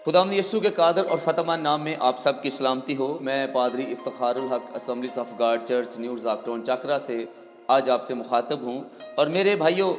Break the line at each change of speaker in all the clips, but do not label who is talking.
خداوند یسوع کے قادر اور فتح نام میں آپ سب کی سلامتی ہو۔ میں پادری Iftikhar ul Haq assemblies of God church new زاکٹون چاکرا سے آج آپ سے مخاطب ہوں۔ اور میرے بھائیوں،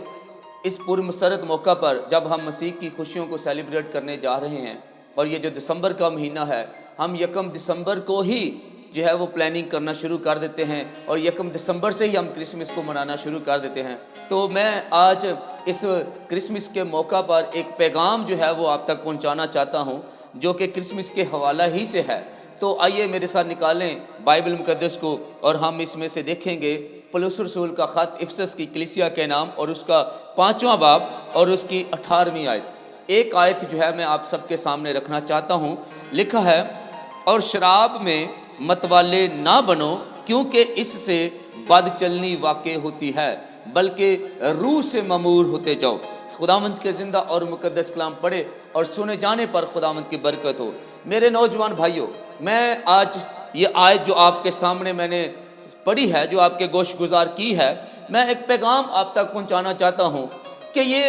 اس پر مسرت موقع پر جب ہم مسیح کی خوشیوں کو سیلیبریٹ کرنے جا رہے ہیں، اور یہ جو دسمبر کا مہینہ ہے، ہم 1 دسمبر کو ہی جو ہے وہ پلاننگ کرنا شروع کر دیتے ہیں، اور 1 دسمبر سے ہی ہم کرسمس کو منانا شروع کر دیتے ہیں۔ تو میں آج اس کرسمس کے موقع پر ایک پیغام جو ہے وہ آپ تک پہنچانا چاہتا ہوں، جو کہ کرسمس کے حوالہ ہی سے ہے۔ تو آئیے میرے ساتھ نکالیں بائبل مقدس کو، اور ہم اس میں سے دیکھیں گے پولس رسول کا خط افسس کی کلیسیا کے نام، اور اس کا 5واں باب اور اس کی 18ویں آیت۔ ایک آیت جو ہے میں آپ سب کے سامنے رکھنا چاہتا ہوں۔ لکھا ہے، اور شراب میں متوالے نہ بنو، کیونکہ اس سے بد چلنی واقع ہوتی ہے، بلکہ روح سے مامور ہوتے جاؤ۔ خداوند کے زندہ اور مقدس کلام پڑھے اور سنے جانے پر خداوند کی برکت ہو۔ میرے نوجوان بھائیوں، میں آج یہ آیت جو آپ کے سامنے میں نے پڑھی ہے، جو آپ کے گوش گزار کی ہے، میں ایک پیغام آپ تک پہنچانا چاہتا ہوں کہ یہ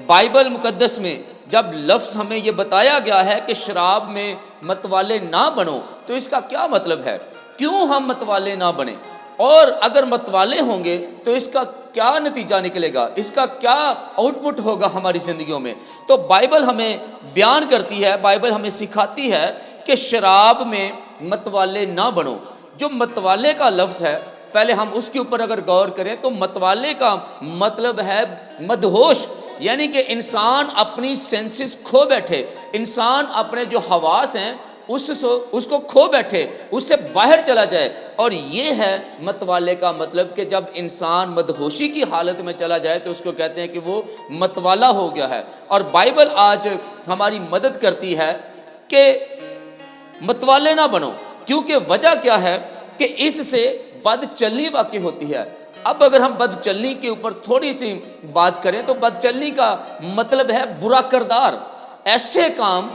بائبل مقدس میں جب لفظ ہمیں یہ بتایا گیا ہے کہ شراب میں متوالے نہ بنو، تو اس کا کیا مطلب ہے؟ کیوں ہم متوالے نہ بنیں؟ اور اگر متوالے ہوں گے تو اس کا کیا نتیجہ نکلے گا؟ اس کا کیا آؤٹ پٹ ہوگا ہماری زندگیوں میں؟ تو بائبل ہمیں بیان کرتی ہے، بائبل ہمیں سکھاتی ہے کہ شراب میں متوالے نہ بنو۔ جو متوالے کا لفظ ہے، پہلے ہم اس کے اوپر اگر غور کریں تو متوالے کا مطلب ہے مدہوش، یعنی کہ انسان اپنی سینسز کھو بیٹھے، انسان اپنے جو حواس ہیں اس کو کھو بیٹھے، اس سے باہر چلا جائے۔ اور یہ ہے متوالے کا مطلب، کہ جب انسان مدہوشی کی حالت میں چلا جائے تو اس کو کہتے ہیں کہ وہ متوالا ہو گیا ہے۔ اور بائبل آج ہماری مدد کرتی ہے کہ متوالے نہ بنو، کیونکہ وجہ کیا ہے کہ اس سے بد چلنی واقع ہوتی ہے۔ اب اگر ہم بد چلنی کے اوپر تھوڑی سی بات کریں تو بد چلنی کا مطلب ہے برا کردار، ایسے کام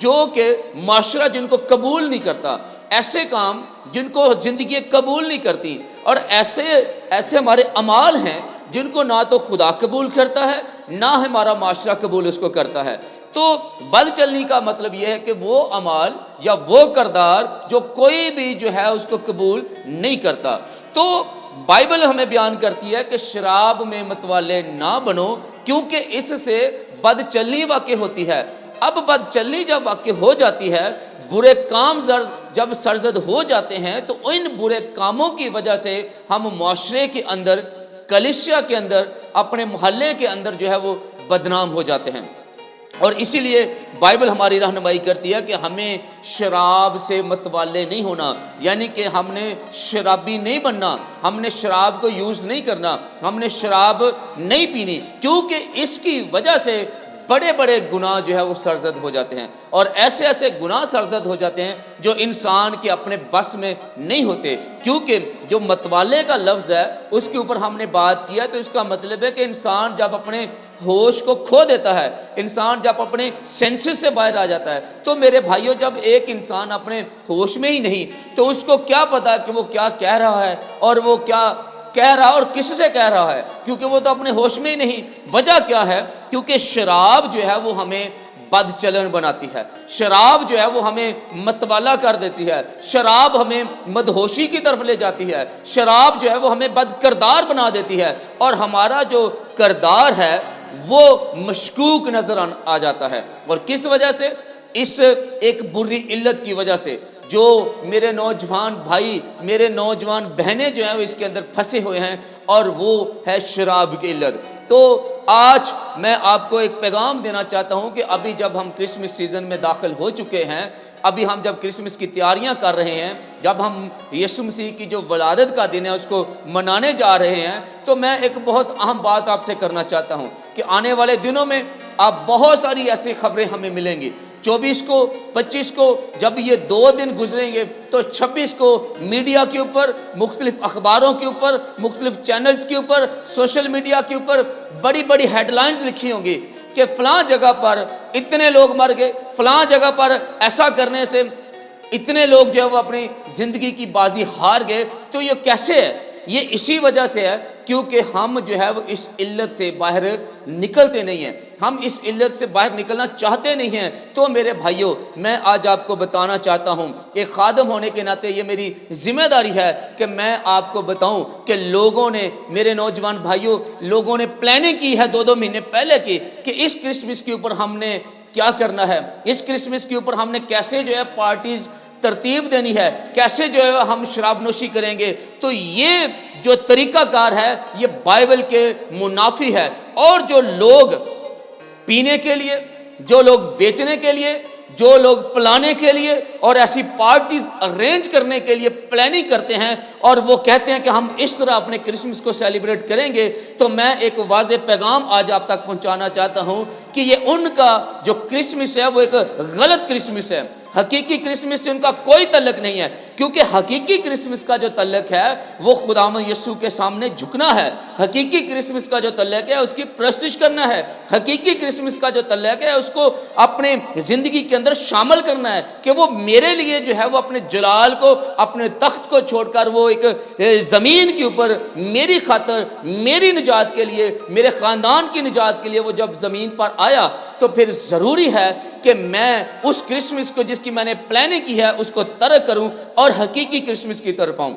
جو کہ معاشرہ جن کو قبول نہیں کرتا، ایسے کام جن کو زندگی قبول نہیں کرتی، اور ایسے ہمارے اعمال ہیں جن کو نہ تو خدا قبول کرتا ہے، نہ ہمارا معاشرہ قبول اس کو کرتا ہے۔ تو بد چلنی کا مطلب یہ ہے کہ وہ اعمال یا وہ کردار جو کوئی بھی جو ہے اس کو قبول نہیں کرتا۔ تو بائبل ہمیں بیان کرتی ہے کہ شراب میں متوالے نہ بنو، کیونکہ اس سے بد چلنی واقع ہوتی ہے۔ اب بد چلنی جب واقع ہو جاتی ہے، برے کام جب سرزد ہو جاتے ہیں، تو ان برے کاموں کی وجہ سے ہم معاشرے کے اندر، کلیسیا کے اندر، اپنے محلے کے اندر جو ہے وہ بدنام ہو جاتے ہیں۔ اور اسی لیے بائبل ہماری رہنمائی کرتی ہے کہ ہمیں شراب سے متوالے نہیں ہونا، یعنی کہ ہم نے شرابی نہیں بننا، ہم نے شراب کو یوز نہیں کرنا، ہم نے شراب نہیں پینی، کیونکہ اس کی وجہ سے بڑے بڑے گناہ جو ہے وہ سرزد ہو جاتے ہیں، اور ایسے ایسے گناہ سرزد ہو جاتے ہیں جو انسان کے اپنے بس میں نہیں ہوتے۔ کیونکہ جو متوالے کا لفظ ہے اس کے اوپر ہم نے بات کیا، تو اس کا مطلب ہے کہ انسان جب اپنے ہوش کو کھو دیتا ہے، انسان جب اپنے سینسز سے باہر آ جاتا ہے۔ تو میرے بھائیوں، جب ایک انسان اپنے ہوش میں ہی نہیں تو اس کو کیا پتا کہ وہ کیا کہہ رہا ہے، اور وہ کیا کہہ رہا اور کس سے کہہ رہا ہے، کیونکہ وہ تو اپنے ہوش میں ہی نہیں۔ وجہ کیا ہے؟ کیونکہ شراب جو ہے وہ ہمیں بد چلن بناتی ہے، شراب جو ہے وہ ہمیں متوالا کر دیتی ہے، شراب ہمیں مدہوشی کی طرف لے جاتی ہے، شراب جو ہے وہ ہمیں بد کردار بنا دیتی ہے، اور ہمارا جو کردار ہے وہ مشکوک نظر آ جاتا ہے۔ اور کس وجہ سے؟ اس ایک بری علت کی وجہ سے، جو میرے نوجوان بھائی، میرے نوجوان بہنیں جو ہیں وہ اس کے اندر پھنسے ہوئے ہیں، اور وہ ہے شراب کی علت۔ تو آج میں آپ کو ایک پیغام دینا چاہتا ہوں کہ ابھی جب ہم کرسمس سیزن میں داخل ہو چکے ہیں، ابھی ہم جب کرسمس کی تیاریاں کر رہے ہیں، جب ہم یسوع مسیح کی جو ولادت کا دن ہے اس کو منانے جا رہے ہیں، تو میں ایک بہت اہم بات آپ سے کرنا چاہتا ہوں کہ آنے والے دنوں میں آپ بہت ساری ایسی خبریں ہمیں ملیں گی۔ 24 کو، 25 کو جب یہ 2 دن گزریں گے، تو 26 کو میڈیا کے اوپر، مختلف اخباروں کے اوپر، مختلف چینلز کے اوپر، سوشل میڈیا کے اوپر بڑی بڑی ہیڈ لائنز لکھی ہوں گی کہ فلاں جگہ پر اتنے لوگ مر گئے، فلاں جگہ پر ایسا کرنے سے اتنے لوگ جو ہے وہ اپنی زندگی کی بازی ہار گئے۔ تو یہ کیسے ہے؟ یہ اسی وجہ سے ہے کیونکہ ہم جو ہے وہ اس علت سے باہر نکلتے نہیں ہیں، ہم اس علت سے باہر نکلنا چاہتے نہیں ہیں۔ تو میرے بھائیوں، میں آج آپ کو بتانا چاہتا ہوں، ایک خادم ہونے کے ناطے یہ میری ذمہ داری ہے کہ میں آپ کو بتاؤں کہ لوگوں نے، میرے نوجوان بھائیوں، لوگوں نے پلاننگ کی ہے 2 مہینے پہلے کی کہ اس کرسمس کے اوپر ہم نے کیا کرنا ہے، اس کرسمس کے اوپر ہم نے کیسے جو ہے پارٹیز ترتیب دینی ہے، کیسے جو ہے ہم شراب نوشی کریں گے۔ تو یہ جو طریقہ کار ہے یہ بائبل کے منافی ہے، اور جو لوگ پینے کے لیے، جو لوگ بیچنے کے لیے، جو لوگ پلانے کے لیے اور ایسی پارٹیز ارینج کرنے کے لیے پلاننگ کرتے ہیں اور وہ کہتے ہیں کہ ہم اس طرح اپنے کرسمس کو سیلیبریٹ کریں گے، تو میں ایک واضح پیغام آج آپ تک پہنچانا چاہتا ہوں کہ یہ ان کا جو کرسمس ہے وہ ایک غلط کرسمس ہے۔ حقیقی کرسمس سے ان کا کوئی تعلق نہیں ہے، کیونکہ حقیقی کرسمس کا جو تعلق ہے وہ خداوند یسوع کے سامنے جھکنا ہے۔ حقیقی کرسمس کا جو تعلق ہے اس کی پرستش کرنا ہے۔ حقیقی کرسمس کا جو تعلق ہے اس کو اپنے زندگی کے اندر شامل کرنا ہے کہ وہ میرے لیے جو ہے وہ اپنے جلال کو، اپنے تخت کو چھوڑ کر وہ ایک زمین کے اوپر میری خاطر، میری نجات کے لیے، میرے خاندان کی نجات کے لیے وہ جب زمین پر آیا، تو پھر ضروری ہے کہ میں اس کرسمس کو جس کی میں نے پلاننگ کی ہے اس کو ترک کروں اور حقیقی کرسمس کی طرف آؤں۔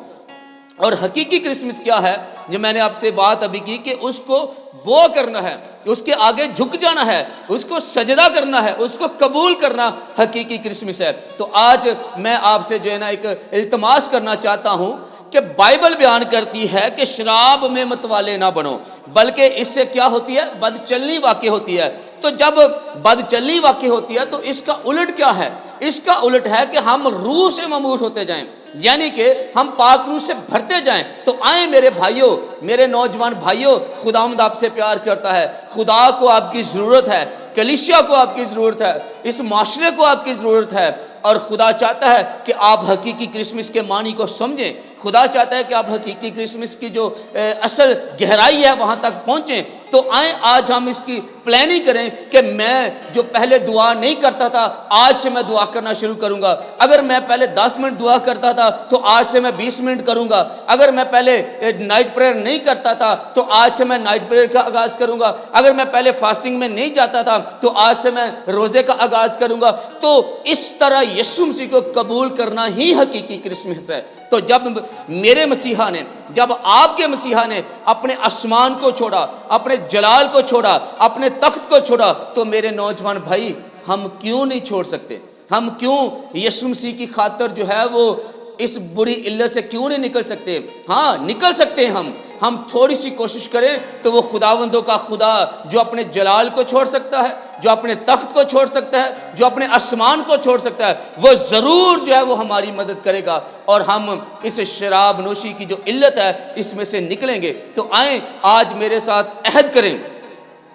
اور حقیقی کرسمس کیا ہے، جو میں نے آپ سے بات ابھی کی کہ اس کو بو کرنا ہے، اس کے آگے جھک جانا ہے، اس کو سجدہ کرنا ہے، اس کو قبول کرنا حقیقی کرسمس ہے۔ تو آج میں آپ سے جو ہے نا ایک التماس کرنا چاہتا ہوں کہ بائبل بیان کرتی ہے کہ شراب میں متوالے نہ بنو، بلکہ اس سے کیا ہوتی ہے، بد چلنی واقع ہوتی ہے۔ تو جب بد چلنی واقع ہوتی ہے تو اس کا الٹ کیا ہے؟ اس کا الٹ ہے کہ ہم روح سے ممور ہوتے جائیں، یعنی کہ ہم پاک روح سے بھرتے جائیں۔ تو آئیں میرے بھائیوں، میرے نوجوان بھائیوں، خداوند آپ سے پیار کرتا ہے، خدا کو آپ کی ضرورت ہے، کلیسیا کو آپ کی ضرورت ہے، اس معاشرے کو آپ کی ضرورت ہے، اور خدا چاہتا ہے کہ آپ حقیقی کرسمس کے معنی کو سمجھیں۔ خدا چاہتا ہے کہ آپ حقیقی کرسمس کی جو اصل گہرائی ہے وہاں تک پہنچیں۔ تو آئیں آج ہم اس کی پلاننگ کریں کہ میں جو پہلے دعا نہیں کرتا تھا آج سے میں دعا کرنا شروع کروں گا۔ اگر میں پہلے 10 منٹ دعا کرتا تھا تو آج سے میں 20 منٹ کروں گا۔ اگر میں پہلے نائٹ پریئر نہیں کرتا تھا تو آج سے میں نائٹ پریئر کا آغاز کروں گا۔ اگر میں پہلے فاسٹنگ میں نہیں جاتا تھا تو آج سے میں روزے کا آغاز کروں گا۔ تو اس طرح یسوع مسیح کو قبول کرنا ہی حقیقی کرسمس ہے۔ تو جب میرے مسیحا نے، جب آپ کے مسیحا نے اپنے آسمان کو چھوڑا، اپنے جلال کو چھوڑا، اپنے تخت کو چھوڑا، تو میرے نوجوان بھائی ہم کیوں نہیں چھوڑ سکتے؟ ہم کیوں یسوع مسیح کی خاطر جو ہے وہ اس بری علت سے کیوں نہیں نکل سکتے؟ ہاں نکل سکتے ہیں ہم تھوڑی سی کوشش کریں تو وہ خداوندوں کا خدا جو اپنے جلال کو چھوڑ سکتا ہے، جو اپنے تخت کو چھوڑ سکتا ہے، جو اپنے آسمان کو چھوڑ سکتا ہے، وہ ضرور جو ہے وہ ہماری مدد کرے گا اور ہم اس شراب نوشی کی جو علت ہے اس میں سے نکلیں گے۔ تو آئیں آج میرے ساتھ عہد کریں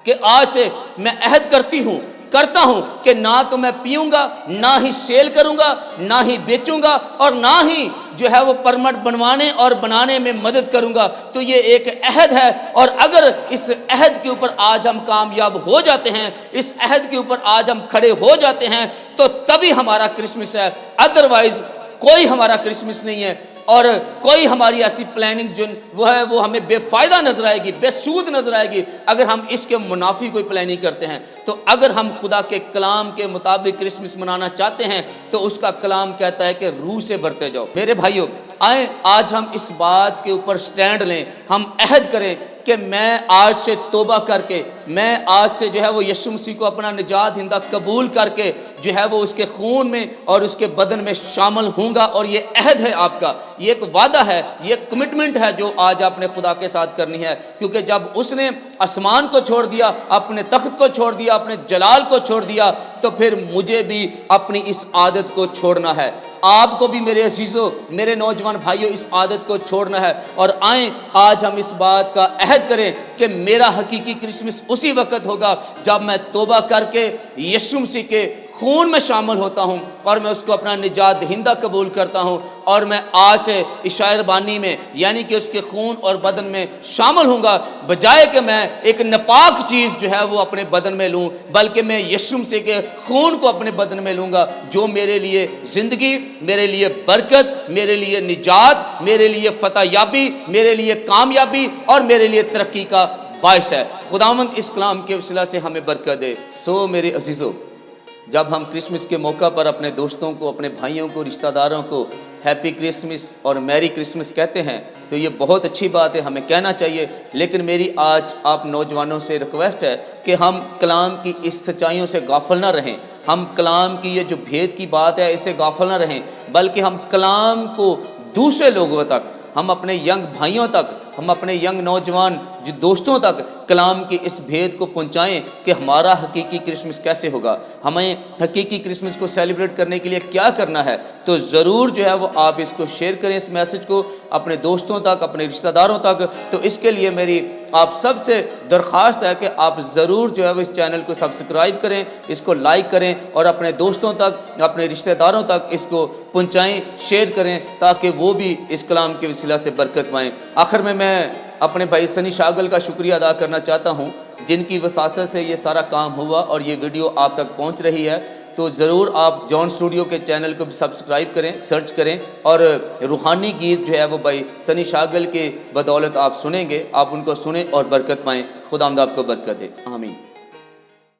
کہ آج سے میں عہد کرتا ہوں کہ نہ تو میں پیوں گا، نہ ہی سیل کروں گا، نہ ہی بیچوں گا، اور نہ ہی جو ہے وہ پرمٹ بنوانے اور بنانے میں مدد کروں گا۔ تو یہ ایک عہد ہے، اور اگر اس عہد کے اوپر آج ہم کامیاب ہو جاتے ہیں، اس عہد کے اوپر آج ہم کھڑے ہو جاتے ہیں، تو تبھی ہمارا کرسمس ہے، ادروائز کوئی ہمارا کرسمس نہیں ہے۔ اور کوئی ہماری ایسی پلاننگ جو وہ ہے وہ ہمیں بے فائدہ نظر آئے گی، بے سود نظر آئے گی اگر ہم اس کے منافی کوئی پلاننگ کرتے ہیں۔ تو اگر ہم خدا کے کلام کے مطابق کرسمس منانا چاہتے ہیں تو اس کا کلام کہتا ہے کہ روح سے بھرتے جاؤ۔ میرے بھائیوں آئیں آج ہم اس بات کے اوپر سٹینڈ لیں، ہم عہد کریں کہ میں آج سے توبہ کر کے، میں آج سے جو ہے وہ یسوع مسیح کو اپنا نجات دہندہ قبول کر کے جو ہے وہ اس کے خون میں اور اس کے بدن میں شامل ہوں گا۔ اور یہ عہد ہے آپ کا، یہ ایک وعدہ ہے، یہ ایک کمٹمنٹ ہے جو آج آپ نے خدا کے ساتھ کرنی ہے، کیونکہ جب اس نے آسمان کو چھوڑ دیا، اپنے تخت کو چھوڑ دیا، اپنے جلال کو چھوڑ دیا، تو پھر مجھے بھی اپنی اس عادت کو چھوڑنا ہے۔ آپ کو بھی میرے عزیزوں، میرے نوجوان بھائیوں، اس عادت کو چھوڑنا ہے۔ اور آئیں آج ہم اس بات کا عہد کریں کہ میرا حقیقی کرسمس اس اسی وقت ہوگا جب میں توبہ کر کے یسوع مسیح کے خون میں شامل ہوتا ہوں اور میں اس کو اپنا نجات دہندہ قبول کرتا ہوں، اور میں آج سے عشاء ربانی میں یعنی کہ اس کے خون اور بدن میں شامل ہوں گا، بجائے کہ میں ایک ناپاک چیز جو ہے وہ اپنے بدن میں لوں، بلکہ میں یسوع مسیح کے خون کو اپنے بدن میں لوں گا، جو میرے لیے زندگی، میرے لیے برکت، میرے لیے نجات، میرے لیے فتح یابی، میرے لیے کامیابی اور میرے لیے ترقی کا باعث ہے۔ خداوند اس کلام کے وسیلہ سے ہمیں برکت دے۔ سو میرے عزیزو، جب ہم کرسمس کے موقع پر اپنے دوستوں کو، اپنے بھائیوں کو، رشتہ داروں کو ہیپی کرسمس اور میری کرسمس کہتے ہیں تو یہ بہت اچھی بات ہے، ہمیں کہنا چاہیے، لیکن میری آج آپ نوجوانوں سے ریکویسٹ ہے کہ ہم کلام کی اس سچائیوں سے غافل نہ رہیں، ہم کلام کی یہ جو بھید کی بات ہے اس سے غافل نہ رہیں، بلکہ ہم کلام کو دوسرے لوگوں تک، ہم اپنے ینگ بھائیوں تک، ہم اپنے ینگ نوجوان جو دوستوں تک کلام کی اس بھید کو پہنچائیں کہ ہمارا حقیقی کرسمس کیسے ہوگا، ہمیں حقیقی کرسمس کو سیلیبریٹ کرنے کے لیے کیا کرنا ہے۔ تو ضرور جو ہے وہ آپ اس کو شیئر کریں، اس میسج کو اپنے دوستوں تک، اپنے رشتہ داروں تک۔ تو اس کے لیے میری آپ سب سے درخواست ہے کہ آپ ضرور جو ہے وہ اس چینل کو سبسکرائب کریں، اس کو لائک کریں اور اپنے دوستوں تک، اپنے رشتہ داروں تک اس کو پہنچائیں، شیئر کریں، تاکہ وہ بھی اس کلام کے وسیلہ سے برکت پائیں۔ آخر میں اپنے بھائی سنی شاگل کا شکریہ ادا کرنا چاہتا ہوں، جن کی وساطت سے یہ سارا کام ہوا اور یہ ویڈیو آپ تک پہنچ رہی ہے۔ تو ضرور آپ جان اسٹوڈیو کے چینل کو بھی سبسکرائب کریں، سرچ کریں، اور روحانی گیت جو ہے وہ بھائی سنی شاگل کے بدولت آپ سنیں گے، آپ ان کو سنیں اور برکت پائیں۔ خداوند آپ کو برکت دے، آمین۔